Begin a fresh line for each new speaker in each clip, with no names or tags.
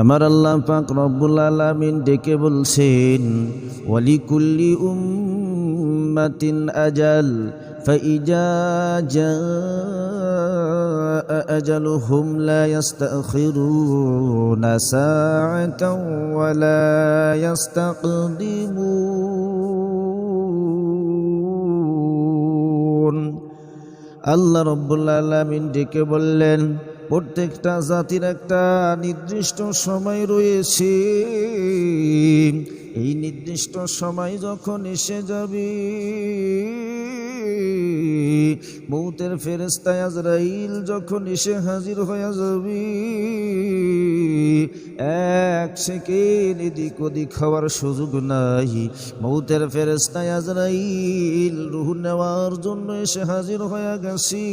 আমার আল্লাহ পাক রব্বুল আলামিন ডেকে বলছেন, ওয়ালিকুল্লি উম্মাতিন আজাল ফাইজা জাআ আজালুহুম লা ইস্তাখিরুনা সাআতাও ওয়া লা ইস্তাকদিমুন। আল্লাহ রব্বুল আলামিন ডেকে বললেন, প্রত্যেকটা জাতির একটা নির্দিষ্ট সময় রয়েছে। এই নির্দিষ্ট সময় যখন এসে যাবে, মউতের ফেরেশতা আজরাইল যখন এসে হাজির হয়ে যাবে, এক সেকেন্ড এদিক ওদিক হওয়ার সুযোগ নাই। মউতের ফেরেশতা আজরাইল রূহ নেওয়ার জন্য এসে হাজির হয়ে গেছে।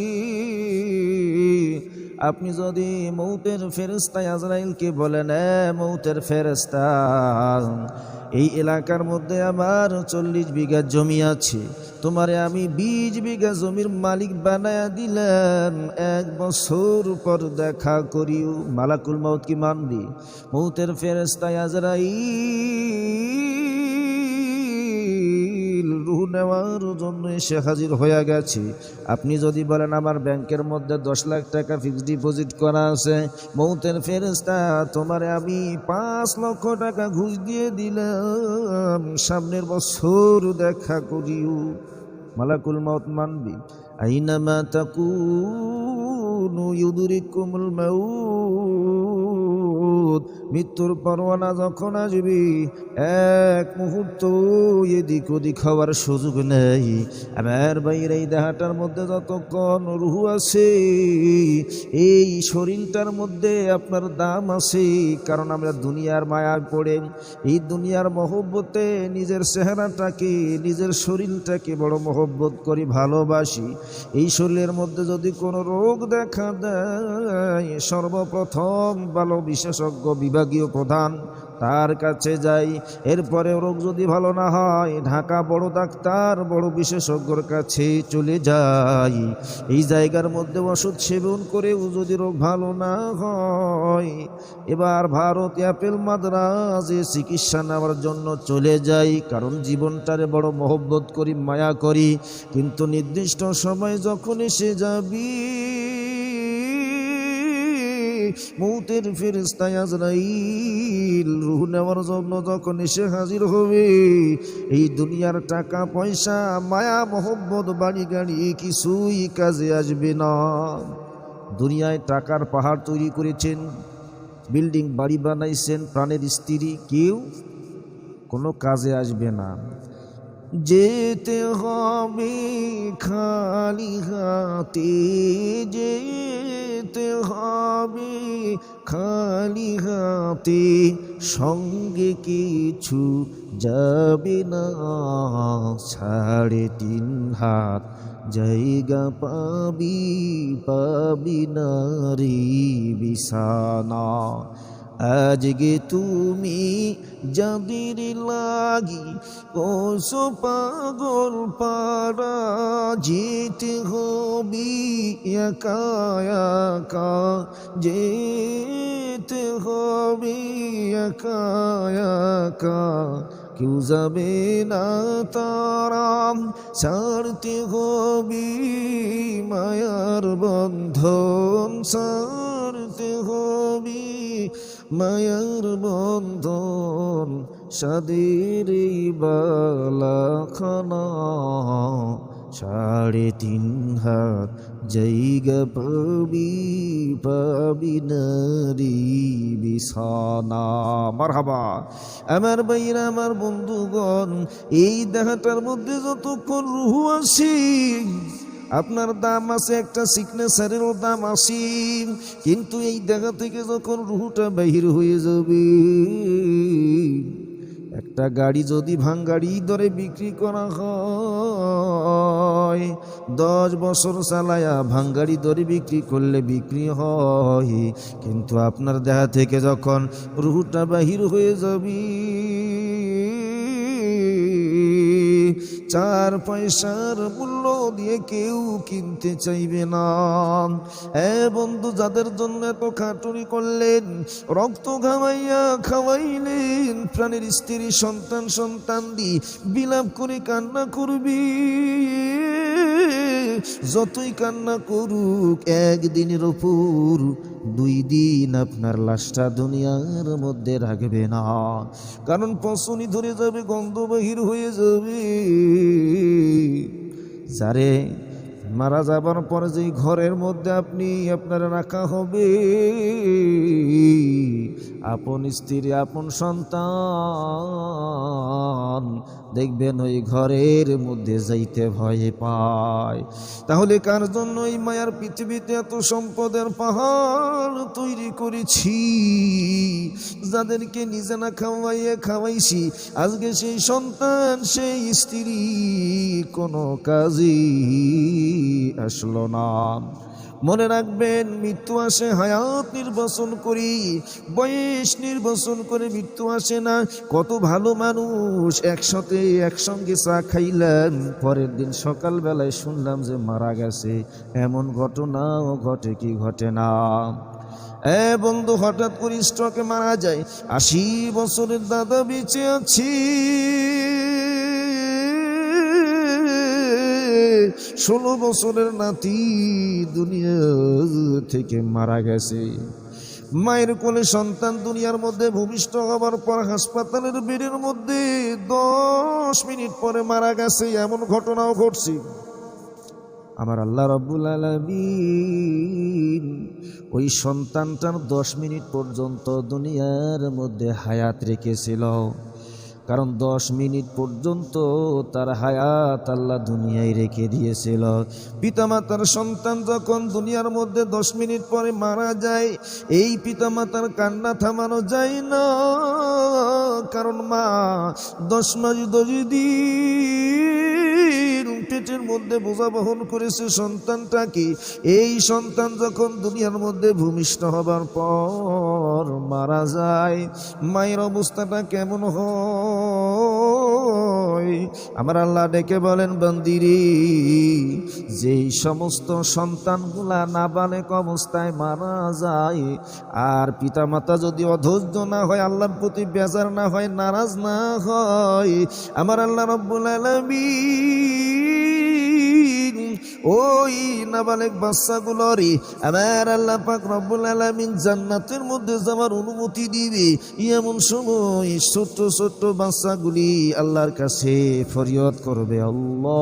আপনি যদি মউতের ফেরেশতা আজরাইলকে বলেন, মউতের ফেরেশতা, এই এলাকার মধ্যে আমার 40 বিঘা জমি আছে, তোমারে আমি 20 বিঘা জমির মালিক বানায়া দিলাম, 1 বছর পর দেখা করিও। মালাকুল মউত কি মানবি? মউতের ফেরেশতা আজরাইল রূহ নেওয়ার জন্য এসে হাজির হয়ে গেছে। আপনি যদি বলেন আমার ব্যাংকের মধ্যে 10 লাখ টাকা ফিক্সড ডিপোজিট করা আছে, মউতের ফেরেশতা, তোমারে আমি 5 লক্ষ টাকা ঘুষ দিয়ে দিলাম, সামনের বছর দেখা করিও। মালাকুল মউত মানবি? আইনামা তাকুনু ইউদরিকুমুল মাউত। মৃত্যুর পরোয়ানা যখন আসবে, এক মুহূর্ত এদিক ওদিক হওয়ার সুযোগ নেই। আমার বাইরে এই দেহটার মধ্যে যতক্ষণ রূহ আছে, এই শরীরটার মধ্যে আপনার দাম আছে। কারণ আমরা দুনিয়ার মায়ায় পড়ে, এই দুনিয়ার মহব্বতে নিজের চেহারাটাকে, নিজের শরীরটাকে বড় মহব্বত করি, ভালোবাসি। এই শরীরের মধ্যে যদি কোনো রোগ দেখা দেয়, সর্বপ্রথম ভালো বিশেষজ্ঞ বিভাগীয় প্রধান তার কাছে যাই। এরপরে রোগ যদি ভালো না হয়, ঢাকা বড় ডাক্তার, বড় বিশেষজ্ঞর কাছে চলে যাই। এই জায়গার মধ্যে ওষুধ সেবন করেও যদি রোগ ভালো না হয়, এবার ভারত অ্যাপেল মাদ্রাজে চিকিৎসা নেওয়ার জন্য চলে যাই। কারণ জীবনটারে বড় মহব্বত করি, মায়া করি। কিন্তু নির্দিষ্ট সময় যখন এসে যাবি, মউতের ফেরেশতা আজরাইল রূহ নেওয়ার জন্য যখন এসে হাজির হবে, এই দুনিয়ার টাকা পয়সা, মায়া মহব্বত, বাড়ি গাড়ি কিছুই কাজে আসবে না। দুনিয়ায় টাকার পাহাড় তৈরি করেছেন, বিল্ডিং বাড়ি বানাইছেন, প্রাণের স্ত্রী, কেউ কোনো কাজে আসবে না। যেতে হবে খালি হাতে, যেতে হবে খালি হাতে, সঙ্গে কিছু যাবে না। 3.5 হাত জায়গা পাবি, পাবি না রে বিছানা। আজকে তুমি যাদের লাগি কোসো পাগল পাড়া, যেতে হবি একা একা, যেতে হবি একা একা, কেউ যাবে না তারা। ছাড়তে হবি মায়ার বন্ধন, ছাড়তে হবি মায়ার বন্ধন, সাদের এই বালাখানা। 3.5 হাত জায়গা পাবি, পাবি না রে বিছানা। মারহাবা। আমার ভাইরা, আমার বন্ধুগণ, এই দেহটার মধ্যে যতক্ষণ রূহ আছে, আপনার দাম আছে, একটা সিগনেচারেরও দাম আছে। কিন্তু এই জায়গা থেকে যখন রূহটা বাহির হয়ে যাবে, একটা গাড়ি যদি ভাঙ্গাড়ি দরে বিক্রি করা হয়, 10 বছর চালায়া ভাঙ্গাড়ি দরে বিক্রি করলে বিক্রি হয়। কিন্তু আপনার দেহ থেকে যখন রূহটা বাহির হয়ে যাবে, 4 পয়সার মূল্য দিয়ে কেউ কিনতে চাইবে না। বন্ধু, যাদের জন্য এত খাটুনি করলেন, রক্ত ঘামাইয়া খাওয়াইলেন, প্রাণের স্ত্রী সন্তান দিয়ে বিলাপ করে কান্না করবি, যতই কান্না করুক একদিনের উপর 2 দিন আপনার লাশটা দুনিয়ার মধ্যে রাখবে না, কারণ পছনি ধরে যাবে, গন্ধ বাহির হয়ে যাবে। যারে মারা যাবার পরে যেই ঘরের মধ্যে আপনার রাখা হবে, আপন স্ত্রী আপন সন্তান দেখবেন ওই ঘরের মধ্যে যাইতে ভয় পায়। তাহলে কার জন্য এই মায়ার পৃথিবীতে এত সম্পদের পাহাড় তৈরি করেছি? যাদেরকে নিজে না খাওয়াইছি, আজকে সেই সন্তান সেই স্ত্রী কোনো কাজই আসলো না। মনে রাখবেন, মৃত্যু আসে হায়াত নির্বাচন করি, বয়স নির্বাচন করে মৃত্যু আসে না। কত ভালো মানুষ একসঙ্গে চা খাইলাম, পরের দিন সকালবেলায় শুনলাম যে মারা গেছে। এমন ঘটনাও ঘটে কি ঘটে না? বন্ধু, হঠাৎ করে স্ট্রোকে মারা যায়। 80 বছরের দাদা বেঁচে আছি, 16 বছরের নাতি দুনিয়া থেকে মারা গেছে। মায়ের কোলে সন্তান দুনিয়ার মধ্যে ভূমিষ্ঠ হবার পর হাসপাতালের বেডের মধ্যে 10 মিনিট পরে মারা গেছে। এমন ঘটনাও ঘটছে। আমার আল্লাহ রাব্বুল আলামিন ওই সন্তানটার 10 মিনিট পর্যন্ত দুনিয়ার মধ্যে হায়াত রেখেছিল, কারণ 10 মিনিট পর্যন্ত তার হায়াত আল্লাহ দুনিয়ায় রেখে দিয়েছিল। পিতামাতার সন্তান যখন দুনিয়ার মধ্যে 10 মিনিট পরে মারা যায়, এই পিতামাতার কান্না থামানো যায় না, কারণ মা 10 মাস 10 দিন পেটের মধ্যে বোঝা বহন করেছে সন্তানটাকে। এই সন্তান যখন দুনিয়ার মধ্যে ভূমিষ্ঠ হবার পর মারা যায়, মায়ের অবস্থাটা কেমন হয়? আমার আল্লাহ ডেকে বলেন, বান্দিরে, যেই সমস্ত সন্তানগুলা নাবালেক অবস্থায় মারা যায়, আর পিতামাতা যদি অধৈর্য না হয়, আল্লাহর প্রতি বেজার না হয়, নারাজ না হয়, আমার আল্লাহ রাব্বুল আলামিন ওই নাবালেক বাচ্চাগুলোরই আমার আল্লাহ পাক রব্বুল আলামিন জান্নাতের মধ্যে যাওয়ার অনুমতি দিবে। এমন সময় ছোট্ট ছোট্ট বাচ্চাগুলি আল্লাহর কাছে ফরিয়াদ করবে, আল্লাহ,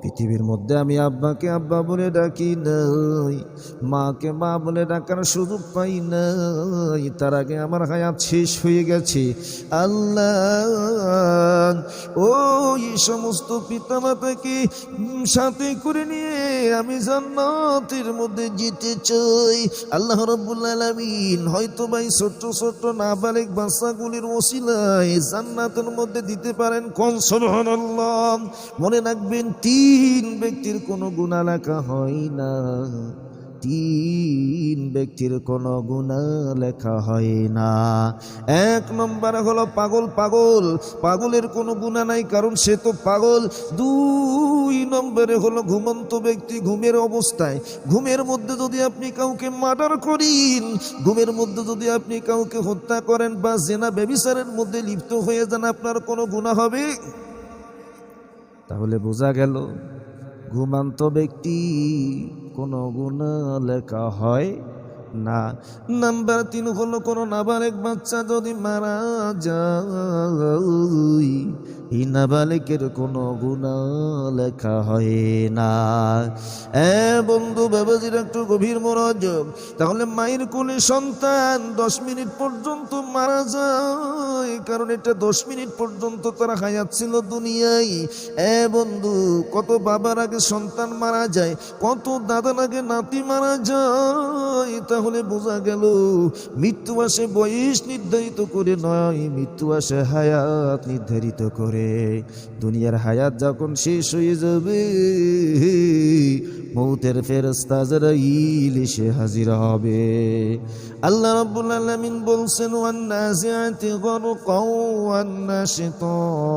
পৃথিবীর মধ্যে আমি আব্বাকে আব্বা বলে ডাকি নাই, মাকে মা বলে ডাকার সুযোগ পাই নাই, তার আগে আমার হায়াত শেষ হয়ে গেছে। আল্লাহ, ওই সমস্ত পিতামাতাকে সাথে করে নিয়ে আমি জান্নাতের মধ্যে যেতে চাই। আল্লাহ রাব্বুল আলামিন হয়তো ভাই ছোট্ট ছোট্ট নাবালিক বাচ্চাগুলির ওসিলায় জান্নাতের মধ্যে দিতে পারেন। কোন সুবহানাল্লাহ। মনে রাখবেন, 3 ব্যক্তির কোনো গুনাহ লেখা হয় না, 3 ব্যক্তির কোনো গুনাহ লেখা হয় না। 1 নম্বর হলো পাগলের কোনো গুনাহ নাই, কারণ সে তো পাগল। 2 নম্বরে হলো ঘুমন্ত ব্যক্তি, ঘুমের অবস্থায়, ঘুমের মধ্যে যদি আপনি কাউকে মার্ডার করেন, ঘুমের মধ্যে যদি আপনি কাউকে হত্যা করেন বা জেনা ব্যভিচারের মধ্যে লিপ্ত হয়ে যান, আপনার কোনো গুনাহ হবে? তাহলে বোঝা গেল ঘুমান্ত ব্যক্তি কোনো গুনাহ লেখা হয় না। নাম্বার 3 হলো কোনো নাবালেক বাচ্চা যদি মারা যায়, এই নাবালেকের কোনো গুনাহ লেখা হয় না। বন্ধু বাবাজির একটু গভীর মনোযোগ। তাহলে মায়ের কোলে সন্তান 10 মিনিট পর্যন্ত মারা যায়, কারণ এটা 10 মিনিট পর্যন্ত তার হায়াত ছিল দুনিয়ায়। বন্ধু, কত বাবার আগে সন্তান মারা যায়, কত দাদার আগে নাতি মারা যায়। তাহলে বোঝা গেল মৃত্যু আসে বয়স নির্ধারিত করে নয়, মৃত্যু আসে হায়াত নির্ধারিত করে। দুনিয়ার হায়াত যখন শেষ হয়ে যাবে, মৌতের ফেরেশতা আজরাইল এসে হাজির হবে। আল্লাহ রাব্বুল আলামিন বলছেন ওয়ান নাজিআতি গরকাও ওয়ান নাশিতাতি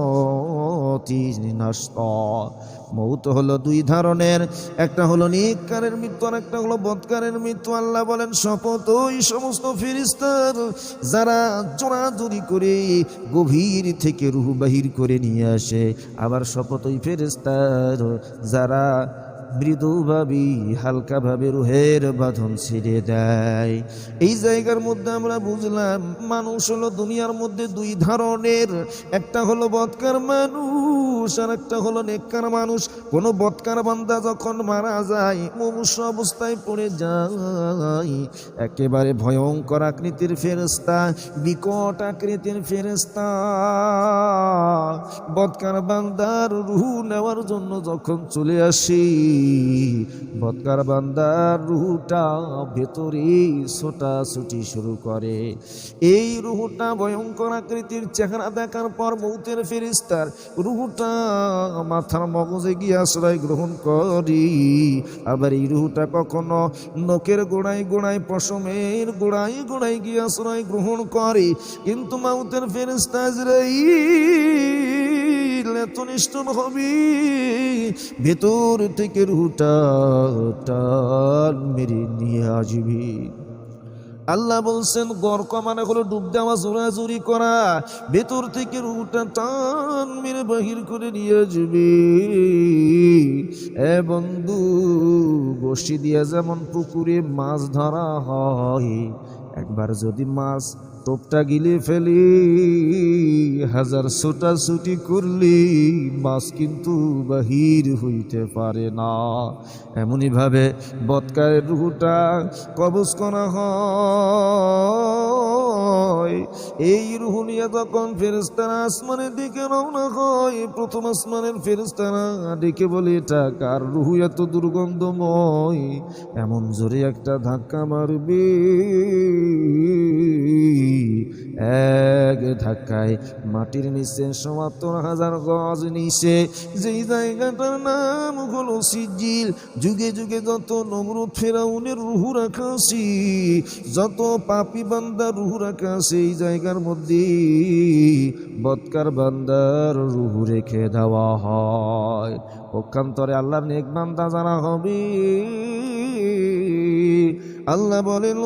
নাশতা। মৌত হলো দুই ধরনের, একটা হলো নেককারের মৃত্যু আর একটা হলো বদকারের মৃত্যু। আল্লাহ বলেন শপথ ওই সমস্ত ফেরেশতার যারা জোরাজুরি করে গভীর থেকে রূহ বাহির করে নিয়ে আসে, আবার শপথ ওই ফেরেশতার যারা মৃদুভাবে হালকাভাবে রুহের বাঁধন ছিঁড়ে দেয়। এই জায়গার মধ্যে আমরা বুঝলাম মানুষ হলো দুনিয়ার মধ্যে দুই ধরনের, একটা হলো বদকার মানুষ আর একটা হলো নেককার মানুষ। কোনো বদকার বান্দা যখন মারা যায়, মুমূর্ষু অবস্থায় পড়ে যায়, একেবারে ভয়ঙ্কর আকৃতির ফেরেশতা, বিকট আকৃতির ফেরেশতা বদকার বান্দার রূহ নেওয়ার জন্য যখন চলে আসি, বদকার বান্দার রুহটা ভেতরে ছোটাছুটি শুরু করে। এই রুহটা ভয়ঙ্কর আকৃতির চেহারা দেখার পর মৌতের ফেরেশতার রুহটা মাথার মগজে গিয়ে আশ্রয় গ্রহণ করি। আবার এই রুহটা কখনো নখের গোড়ায় গোড়ায়, পশমের গোড়ায় গোড়ায় গিয়ে আশ্রয় গ্রহণ করে। কিন্তু মৌতের ফেরেশতা আজরাইল এত নিষ্ঠুর হবে, ভেতর থেকে রুহটা টান মেরে নিয়ে আসবি। আল্লাহ বলছেন গরক মানে হলো ডুব দেওয়া, জোরাজুরি করা, ভেতর থেকে রুহটা টান মেরে বাহির করে নিয়ে আসবে। এ বন্ধু, বসি দিয়ে যেমন পুকুরে মাছ ধরা হয়, একবার যদি মাছ টোপটা গিলে ফেলি, হাজার ছোটাছুটি করলি মাছ কিন্তু বাহির হইতে পারে না। এমনই ভাবে বদকারের রুহটা কবজ করা হয়। এই রুহ নিয়ে যখন ফেরেশতারা আসমানের দিকে রওনা হয়, প্রথম আসমানের ফেরেশতারা ডেকে বলে এটা কার রুহ এত দুর্গন্ধময়, এমন জোরে একটা ধাক্কা মারবে, এক ধাক্কায় মাটির নিচে ৭৭,০০০ গজ নিচে, যেই জায়গাটার নাম হলো সিজিল, যুগে যুগে যত নমরুদ ফেরাউনের রুহু রাখা আছে, যত পাপী বান্দার রুহু রাখা আছে, এই জায়গার মধ্যে বদকার বান্দার রুহু রেখে দেওয়া হয়। পক্ষান্তরে আল্লাহর নেক বান্দা যারা হবে, আল্লাহ বলেন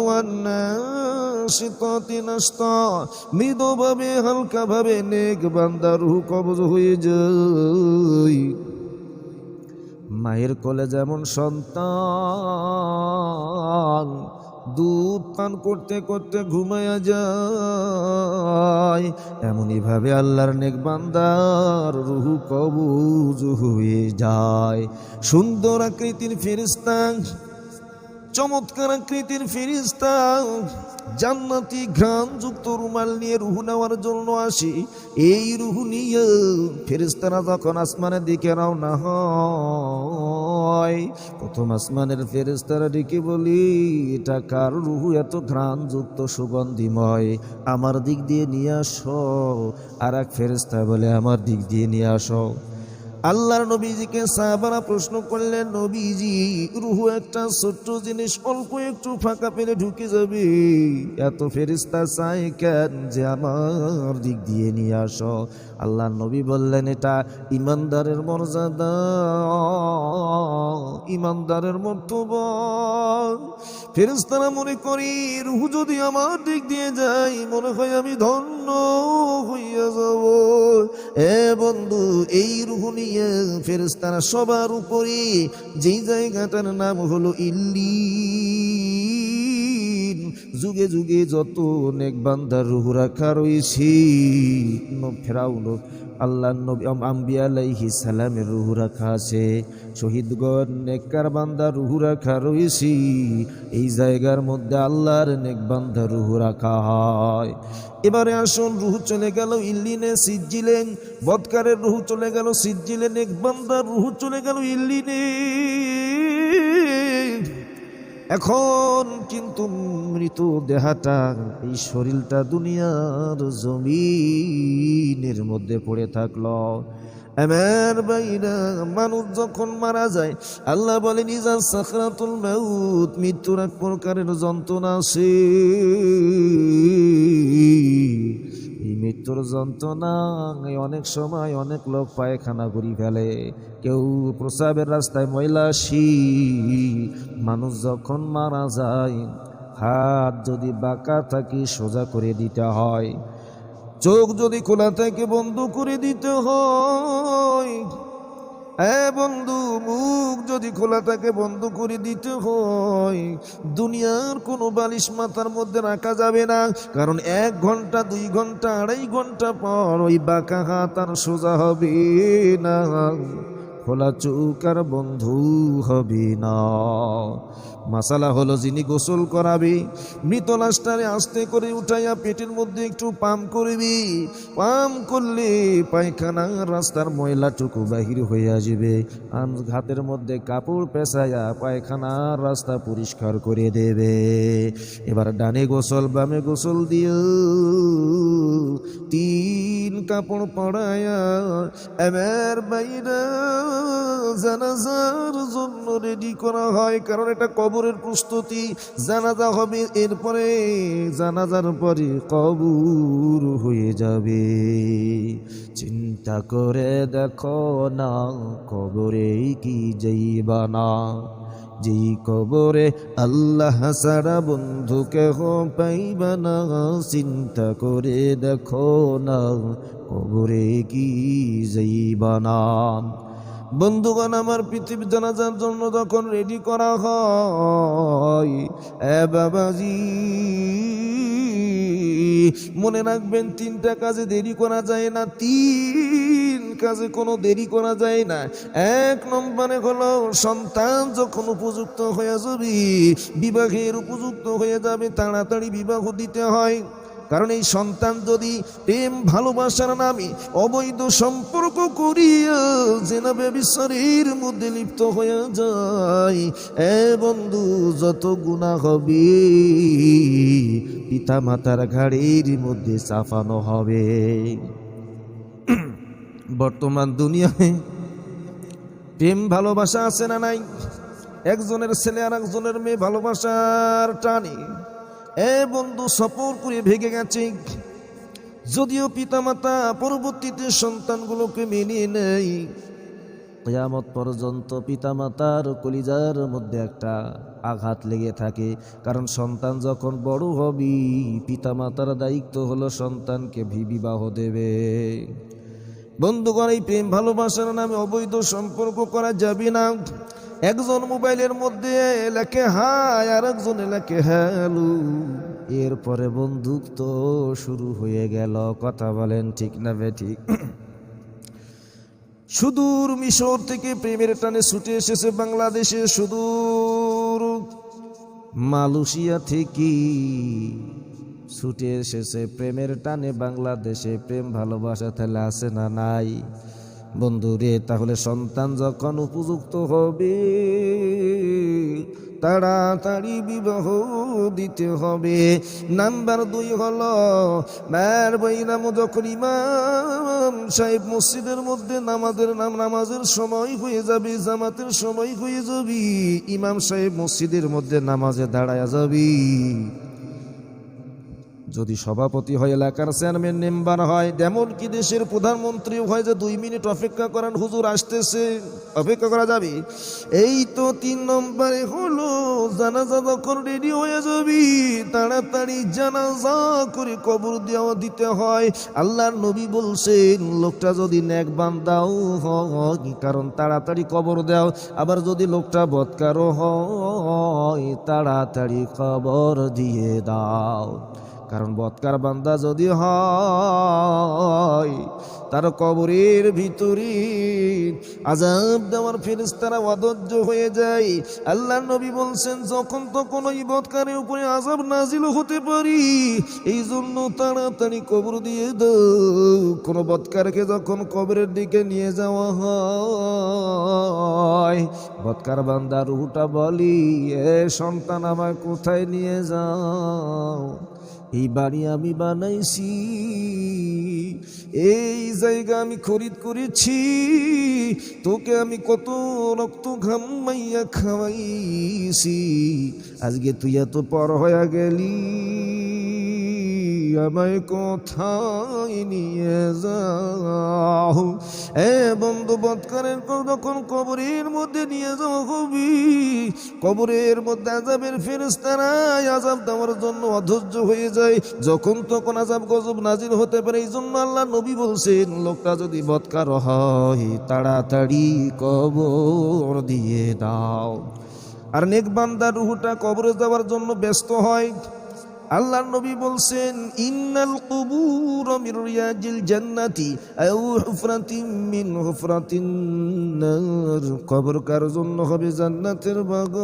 মৃদুভাবে হালকাভাবে নেক বান্দার রূহ কবজ হয়ে যায়। মায়ের কোলে যেমন সন্তান দুধ পান করতে করতে ঘুমায়া যায়, এমনই ভাবে আল্লাহর নেক বান্দার রূহ কবজ হয়ে যায়। সুন্দর আকৃতির ফেরেশতা, চমৎকার আকৃতির ফেরেশতা জান্নাতি ঘ্রাণযুক্ত রুমাল নিয়ে রুহু নেওয়ার জন্য আসে। এই রুহু নিয়ে ফেরেশতারা যখন আসমানের দিকে রওনা হয়, প্রথম আসমানের ফেরেশতারা ডেকে বলি এটা কার রুহু এত ঘ্রাণযুক্ত সুগন্ধিময়, আমার দিক দিয়ে নিয়ে আসো। আর এক ফেরেশতা বলে আমার দিক দিয়ে নিয়ে আসো। আল্লাহর নবীজিকে সাহাবারা প্রশ্ন করলেন, নবীজি রুহু একটা ছোট্ট জিনিস, অল্প একটু ফাঁকা পেলে ঢুকে যাবে, এত ফেরেশতা চাই কেন যে আমার দিক দিয়ে নিয়ে আসো? আল্লাহর নবী বললেন এটা ইমানদারের মর্যাদা, ইমানদারের মর্তবা। ফেরেশতারা মনে করি রুহু যদি আমার দিক দিয়ে যায়, মনে হয় আমি ধন্য হইয়া যাব। এ বন্ধু, এই রুহু নিয়ে ফেরেশতারা সবার উপরে যেই জায়গাটার নাম হলো ইল্লিন, যুগে যুগে যত নেক বান্দার রুহ রাখা রয়েছে, ফেরাউন আল্লাহ নবী আম্বিয়া আলাইহিস সালামের রুহ রাখা আছে, শহীদগণ নেককার বান্দার রুহ রাখা রয়েছে, এই জায়গার মধ্যে আল্লাহর নেক বান্দার রুহ রাখা হয়। এবারে আসুন, রুহ চলে গেল ইল্লিনে সিজ্জিলে, বদকারের রুহ চলে গেল সিজ্জিলে, নেক বান্দার রুহ চলে গেল ইল্লিনে। এখন কিন্তু মৃত দেহটা, এই শরীরটা দুনিয়ার জমিনের মধ্যে পড়ে থাকলো। আমার ভাইরা, মানুষ যখন মারা যায় আল্লাহ বলেন ইজা সাকরাতুল মাউত, মৃত্যুর এক প্রকারের যন্ত্রণা আছে। এই মৃত্যুর যন্ত্রণায় অনেক সময় অনেক লোক পায়খানা করি ফেলে, কেউ প্রস্রাবের রাস্তায় ময়লা আসি। মানুষ যখন মারা যায় হাত যদি বাঁকা থাকি সোজা করে দিতে হয়, চোখ যদি খোলা থাকে বন্ধ করে দিতে হয়। বন্ধু, মুখ যদি খোলা থাকে বন্ধ করে দিতে হয়। দুনিয়ার কোনো বালিশ মাথার মধ্যে রাখা যাবে না, কারণ 1 ঘন্টা 2 ঘন্টা 2.5 ঘন্টা পর ওই বাঁকা হাত আর সোজা হবে না, খোলা চোখ আর বন্ধু হবে না। মাসালা হলো, যিনি গোসল করাবে মৃত লাশটারে আস্তে করে উঠাইয়া পেটের মধ্যে একটু পাম্প করবি। পাম্প করলে পায়খানার রাস্তার ময়লাটুকু বাহির হইয়া যাবে। হাতের মধ্যে কাপড় পেঁচাইয়া পায়খানার রাস্তা পরিষ্কার করে দেবে। এবার ডানে গোসল বামে গোসল দিয়ে 3 কাপড় পড়াইয়া এবার বাইরে জানাজার জন্য রেডি করা হয়, কারণ এটা কবরের প্রস্তুতি। জানাজা হবে, এরপরে জানাজার পরে কবর হয়ে যাবে। চিন্তা করে দেখো না, কবরে কি যাইবা না, যেই কবরে আল্লাহ ছাড়া বন্ধু কেহ পাইবা না। চিন্তা করে দেখো না, কবরে কি যাইবা না। বন্ধুগণ আমার, পৃথিবীর জানাজার জন্য যখন রেডি করা হয়, বাবাজি মনে রাখবেন 3টা কাজে দেরি করা যায় না। 3 কাজে কোনো দেরি করা যায় না। 1 নম্বরে হলো, সন্তান যখন উপযুক্ত হয়ে যাবে, বিবাহের উপযুক্ত হয়ে যাবে, তাড়াতাড়ি বিবাহ দিতে হয়। কারণ এই সন্তান যদি প্রেম ভালোবাসার নামে অবৈধ সম্পর্ক করিয়া জেনা ব্যভিচারের মধ্যে লিপ্ত হয়ে যায়, বন্ধু যত গুনাহ হবে পিতা মাতার ঘাড়ের মধ্যে চাপানো হবে। বর্তমান দুনিয়ায় প্রেম ভালোবাসা আছে না নাই? একজনের ছেলে আর একজনের মেয়ে ভালোবাসার টানে বন্ধু সফর করে ভেঙে গেছে। যদিও পিতামাতা পরবর্তীতে সন্তানগুলোকে মেনে নেয়, কিয়ামত পর্যন্ত পিতামাতার কলিজার মধ্যে একটা আঘাত লেগে থাকে। কারণ সন্তান যখন বড় হবে, পিতামাতার দায়িত্ব হলো সন্তানকে বিবাহ দেবে। বন্ধুগণ, এই প্রেম ভালোবাসার নামে অবৈধ সম্পর্ক করা যাবে না। একজন মোবাইলের মধ্যে লেখে হাই আর একজন লেখে হ্যালো, এরপরে বন্ধুত্ব শুরু হয়ে গেল। কথা বলেন ঠিক না বেঠিক? সুদূর মিশর থেকে প্রেমের টানে ছুটে এসেছে বাংলাদেশে, সুদূর মালয়েশিয়া থেকে ছুটে এসেছে প্রেমের টানে বাংলাদেশে। প্রেম ভালোবাসা তাহলে আছে না নাই? বন্ধুরে, তাহলে সন্তান যখন উপযুক্ত হবে তাড়াতাড়ি বিবাহ দিতে হবে। নাম্বার 2 হলো, মায়ের বইনাম যখন ইমাম সাহেব মসজিদের মধ্যে নামাজের সময় হয়ে যাবে, জামাতের সময় হয়ে যাবে, ইমাম সাহেব মসজিদের মধ্যে নামাজে দাঁড়ায় যাবি। যদি সভাপতি হয়, এলাকার চেয়ারম্যান মেম্বার হয়, যেমন কি দেশের প্রধানমন্ত্রী হয়, যে 2 মিনিট অপেক্ষা করেন, হুজুর আসতেছে, অপেক্ষা করা যাবে। এই তো 3 নম্বরে হলো, জানাজা যখন রেডি হয়ে যাবি, তাড়াতাড়ি জানাজা করে কবর দেওয়া দিতে হয়। আল্লাহর নবী বলছেন, লোকটা যদি নেক বান্দাও হয়, কারণ তাড়াতাড়ি কবর দাও। আবার যদি লোকটা বদকারও হয়, তাড়াতাড়ি কবর দিয়ে দাও। কারণ বদকার বান্দা যদি হয়, তার কবরের ভিতরে আযাব দেওয়ার ফেরেশতারা অধৈর্য হয়ে যায়। আল্লাহর নবী বলছেন, যখন তখন ওই বদকারের উপরে আযাব নাজিল হতে পারি, এই জন্য তাড়াতাড়ি কবর দিয়ে দাও। কোনো বদকারকে যখন কবরের দিকে নিয়ে যাওয়া হয়, বদকার বান্দা রুহটা বলি, এ সন্তান আমায় কোথায় নিয়ে যাও? এই বাড়ি আমি বানাইছি, এই জায়গা আমি খরিদ করেছি, তোকে আমি কত রক্ত ঘামাইয়া খাওয়াইছি, আজকে তুই এত পর হয়ে গেলি, আমায় কোথায় নিয়ে যাও? এ বন্ধু, বৎকারের যখন কবরের মধ্যে নিয়ে যাও হবি, কবরের মধ্যে আযাবের ফেরেশতারা আযাব দেওয়ার জন্য অধৈর্য হয়ে যায়, যখন তখন আযাব গজব নাজিল হতে পারে। এই জন্য আল্লাহ নবী বলছেন, লোকটা যদি বৎকার হয় তাড়াতাড়ি কবর দিয়ে দাও। আর নেক বান্দার রূহটা কবরে যাওয়ার জন্য ব্যস্ত হয়। আল্লাহর নবী বলছেন, ইন্নাল কুবুর মির রিয়াজিল জান্নাতি আও হুফরাতিন মিন হুফরাতিন নার, কবর কার জন্য হবে জান্নাতের বাগান,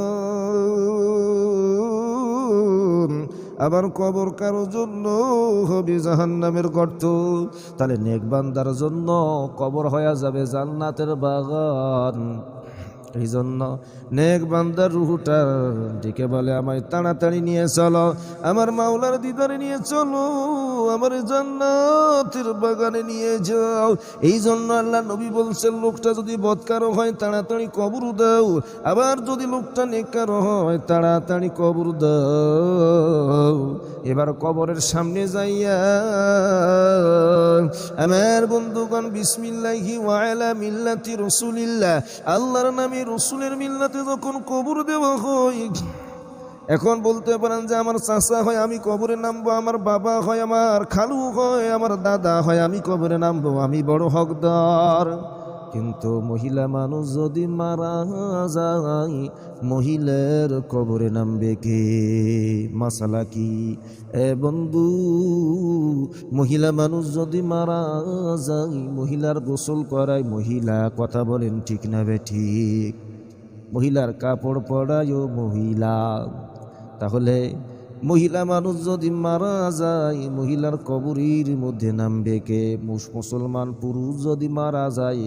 আবার কবর কার জন্য হবে জাহান্নামের গর্ত। তাহলে নেক বান্দার জন্য কবর হয়ে যাবে জান্নাতের বাগান। এই জন্য নেক বান্দার রুহটা ডেকে বলে, আমায় তাড়াতাড়ি নিয়ে চলো, আমার মাওলার দিদারে নিয়ে চলো, আমার জান্নাতের বাগানে নিয়ে যাও। এই জন্য আল্লাহ নবী বলছেন, লোকটা যদি বদকার হয় তাড়াতাড়ি কবর দাও, আবার যদি লোকটা নেককার হয় তাড়াতাড়ি কবর দাও। এবার কবরের সামনে যাইয়া আমার বন্ধুগণ, বিসমিল্লাহি ওয়া আলা মিল্লাতি রাসূলিল্লাহ, আল্লাহর নামে রসুলের মিল্লাতে যখন কবর দেওয়া হয়, এখন বলতে পারেন যে আমার চাচা হয় আমি কবরে নামবো, আমার বাবা হয়, আমার খালু হয়, আমার দাদা হয়, আমি কবরে নামবো, আমি বড় হকদার। কিন্তু মহিলা মানুষ যদি মারা যায়, মহিলার কবরে নামবে কে? মাসালা কি? এ বন্ধু, মহিলা মানুষ যদি মারা যায়, মহিলার গোসল করায় মহিলা, কথা বলেন ঠিক না বেঠিক? মহিলার কাপড় পরায়ও মহিলা। তাহলে মহিলা মানুষ যদি মারা যায়, মহিলার কবরের মধ্যে নামবে কে? মুসলমান পুরুষ যদি মারা যায়,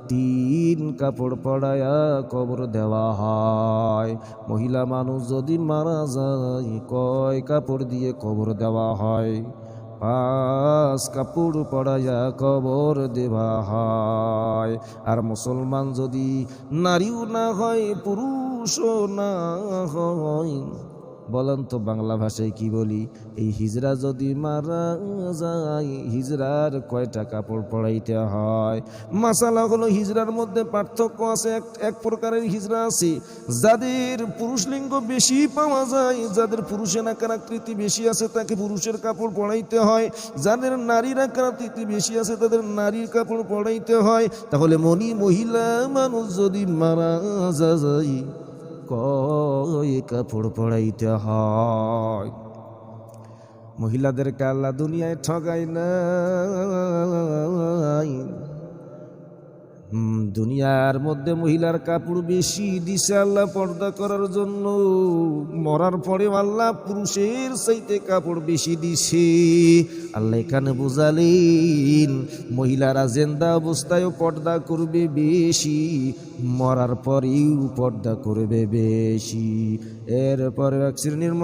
3 কাপড় পরায়া কবর দেওয়া হয়। মহিলা মানুষ যদি মারা যায়, কয় কাপড় দিয়ে কবর দেওয়া হয়? 5 কাপড় পরায়া কবর দেওয়া হয়। আর মুসলমান যদি নারীও না হয়, পুরুষও না হয়, বলেন তো বাংলা ভাষায় কি বলি? এই হিজড়া যদি মারা যায়, হিজড়ার কয়টা কাপড় পরাইতে হয়? মাসালা হলো, হিজড়ার মধ্যে পার্থক্য আছে। এক প্রকারের হিজড়া আছে যাদের পুরুষ লিঙ্গ বেশি পাওয়া যায়, যাদের পুরুষের আকারাকৃতি বেশি আছে তাকে পুরুষের কাপড় পরাইতে হয়, যাদের নারীর আকারাকৃতি বেশি আছে তাদের নারীর কাপড় পরাইতে হয়। তাহলে মহিলা মানুষ যদি মারা যায়, কয় কাপড় পরাইতে হয়? মহিলাদেরকে আল্লাহ দুনিয়ায় ঠগায় নাই, দুনিয়ার মধ্যে মহিলার কাপড় বেশি দিছে আল্লাহ পর্দা করার জন্য। মরার পরে আল্লাহ পুরুষের চাইতে কাপড় বেশি দিছে। আল্লাহ এখানে বুঝালেন, মহিলারা জিন্দা অবস্থায়ও পর্দা করবে বেশি, মরার পরেও পর্দা করবে বেশি। এরপরে এক শ্রেণীর